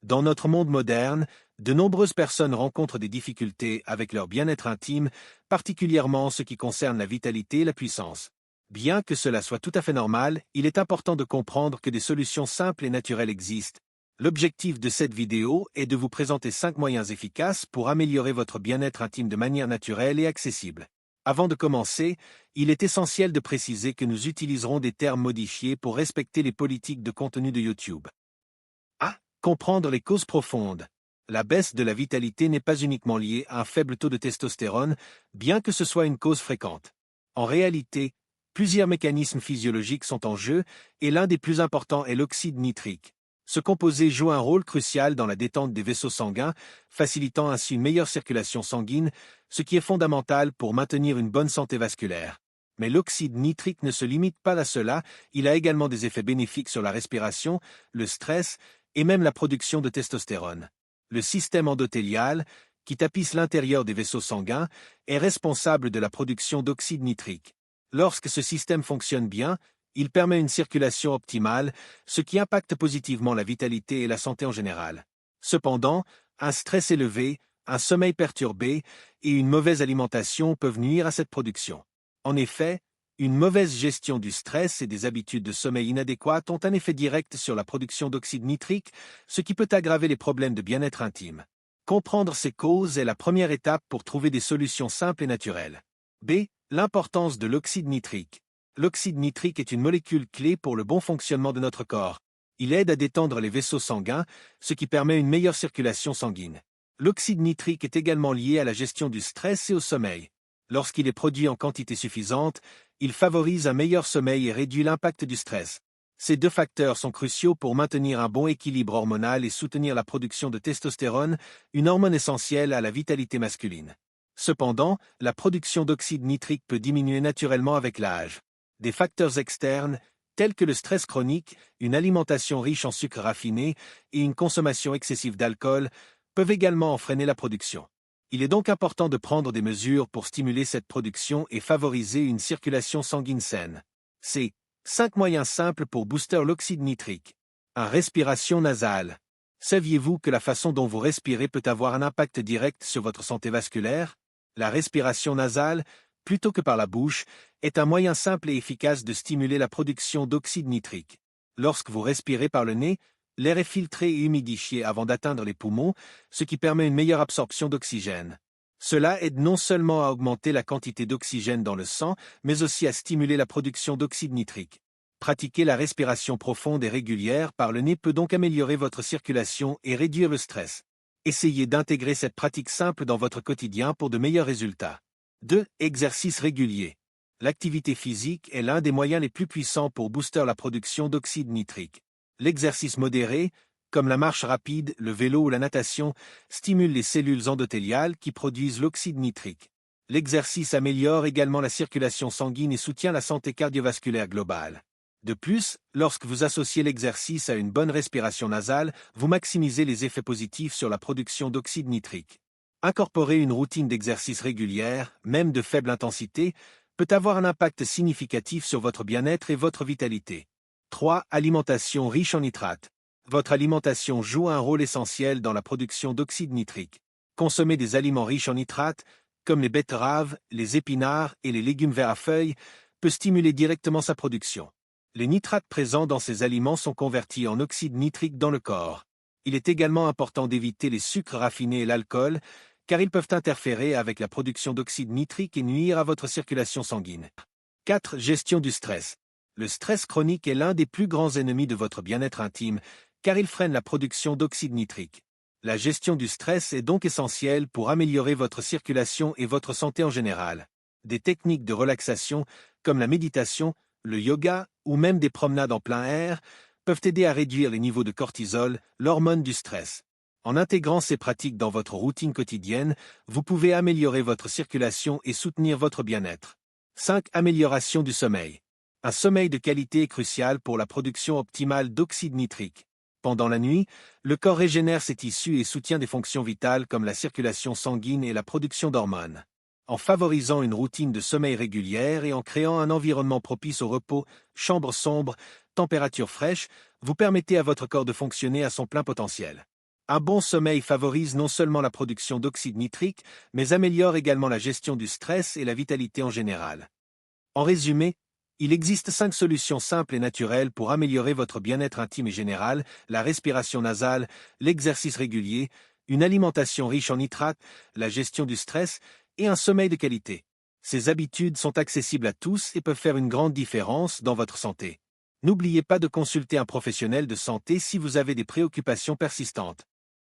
Dans notre monde moderne, de nombreuses personnes rencontrent des difficultés avec leur bien-être intime, particulièrement en ce qui concerne la vitalité et la puissance. Bien que cela soit tout à fait normal, il est important de comprendre que des solutions simples et naturelles existent. L'objectif de cette vidéo est de vous présenter 5 moyens efficaces pour améliorer votre bien-être intime de manière naturelle et accessible. Avant de commencer, il est essentiel de préciser que nous utiliserons des termes modifiés pour respecter les politiques de contenu de YouTube. Comprendre les causes profondes. La baisse de la vitalité n'est pas uniquement liée à un faible taux de testostérone, bien que ce soit une cause fréquente. En réalité, plusieurs mécanismes physiologiques sont en jeu, et l'un des plus importants est l'oxyde nitrique. Ce composé joue un rôle crucial dans la détente des vaisseaux sanguins, facilitant ainsi une meilleure circulation sanguine, ce qui est fondamental pour maintenir une bonne santé vasculaire. Mais l'oxyde nitrique ne se limite pas à cela, il a également des effets bénéfiques sur la respiration, le stress, et même la production de testostérone. Le système endothélial, qui tapisse l'intérieur des vaisseaux sanguins, est responsable de la production d'oxyde nitrique. Lorsque ce système fonctionne bien, il permet une circulation optimale, ce qui impacte positivement la vitalité et la santé en général. Cependant, un stress élevé, un sommeil perturbé et une mauvaise alimentation peuvent nuire à cette production. En effet, une mauvaise gestion du stress et des habitudes de sommeil inadéquates ont un effet direct sur la production d'oxyde nitrique, ce qui peut aggraver les problèmes de bien-être intime. Comprendre ces causes est la première étape pour trouver des solutions simples et naturelles. B. L'importance de l'oxyde nitrique. L'oxyde nitrique est une molécule clé pour le bon fonctionnement de notre corps. Il aide à détendre les vaisseaux sanguins, ce qui permet une meilleure circulation sanguine. L'oxyde nitrique est également lié à la gestion du stress et au sommeil. Lorsqu'il est produit en quantité suffisante, il favorise un meilleur sommeil et réduit l'impact du stress. Ces deux facteurs sont cruciaux pour maintenir un bon équilibre hormonal et soutenir la production de testostérone, une hormone essentielle à la vitalité masculine. Cependant, la production d'oxyde nitrique peut diminuer naturellement avec l'âge. Des facteurs externes, tels que le stress chronique, une alimentation riche en sucre raffiné et une consommation excessive d'alcool, peuvent également en freiner la production. Il est donc important de prendre des mesures pour stimuler cette production et favoriser une circulation sanguine saine. C. 5 moyens simples pour booster l'oxyde nitrique. 1. Respiration nasale. Saviez-vous que la façon dont vous respirez peut avoir un impact direct sur votre santé vasculaire? La respiration nasale, plutôt que par la bouche, est un moyen simple et efficace de stimuler la production d'oxyde nitrique. Lorsque vous respirez par le nez, l'air est filtré et humidifié avant d'atteindre les poumons, ce qui permet une meilleure absorption d'oxygène. Cela aide non seulement à augmenter la quantité d'oxygène dans le sang, mais aussi à stimuler la production d'oxyde nitrique. Pratiquer la respiration profonde et régulière par le nez peut donc améliorer votre circulation et réduire le stress. Essayez d'intégrer cette pratique simple dans votre quotidien pour de meilleurs résultats. 2. Exercice régulier. L'activité physique est l'un des moyens les plus puissants pour booster la production d'oxyde nitrique. L'exercice modéré, comme la marche rapide, le vélo ou la natation, stimule les cellules endothéliales qui produisent l'oxyde nitrique. L'exercice améliore également la circulation sanguine et soutient la santé cardiovasculaire globale. De plus, lorsque vous associez l'exercice à une bonne respiration nasale, vous maximisez les effets positifs sur la production d'oxyde nitrique. Incorporer une routine d'exercice régulière, même de faible intensité, peut avoir un impact significatif sur votre bien-être et votre vitalité. 3. Alimentation riche en nitrates. Votre alimentation joue un rôle essentiel dans la production d'oxyde nitrique. Consommer des aliments riches en nitrates, comme les betteraves, les épinards et les légumes verts à feuilles, peut stimuler directement sa production. Les nitrates présents dans ces aliments sont convertis en oxyde nitrique dans le corps. Il est également important d'éviter les sucres raffinés et l'alcool, car ils peuvent interférer avec la production d'oxyde nitrique et nuire à votre circulation sanguine. 4. Gestion du stress. Le stress chronique est l'un des plus grands ennemis de votre bien-être intime, car il freine la production d'oxyde nitrique. La gestion du stress est donc essentielle pour améliorer votre circulation et votre santé en général. Des techniques de relaxation, comme la méditation, le yoga ou même des promenades en plein air, peuvent aider à réduire les niveaux de cortisol, l'hormone du stress. En intégrant ces pratiques dans votre routine quotidienne, vous pouvez améliorer votre circulation et soutenir votre bien-être. 5. Amélioration du sommeil. Un sommeil de qualité est crucial pour la production optimale d'oxyde nitrique. Pendant la nuit, le corps régénère ses tissus et soutient des fonctions vitales comme la circulation sanguine et la production d'hormones. En favorisant une routine de sommeil régulière et en créant un environnement propice au repos, chambre sombre, température fraîche, vous permettez à votre corps de fonctionner à son plein potentiel. Un bon sommeil favorise non seulement la production d'oxyde nitrique, mais améliore également la gestion du stress et la vitalité en général. En résumé, il existe 5 solutions simples et naturelles pour améliorer votre bien-être intime et général: la respiration nasale, l'exercice régulier, une alimentation riche en nitrates, la gestion du stress et un sommeil de qualité. Ces habitudes sont accessibles à tous et peuvent faire une grande différence dans votre santé. N'oubliez pas de consulter un professionnel de santé si vous avez des préoccupations persistantes.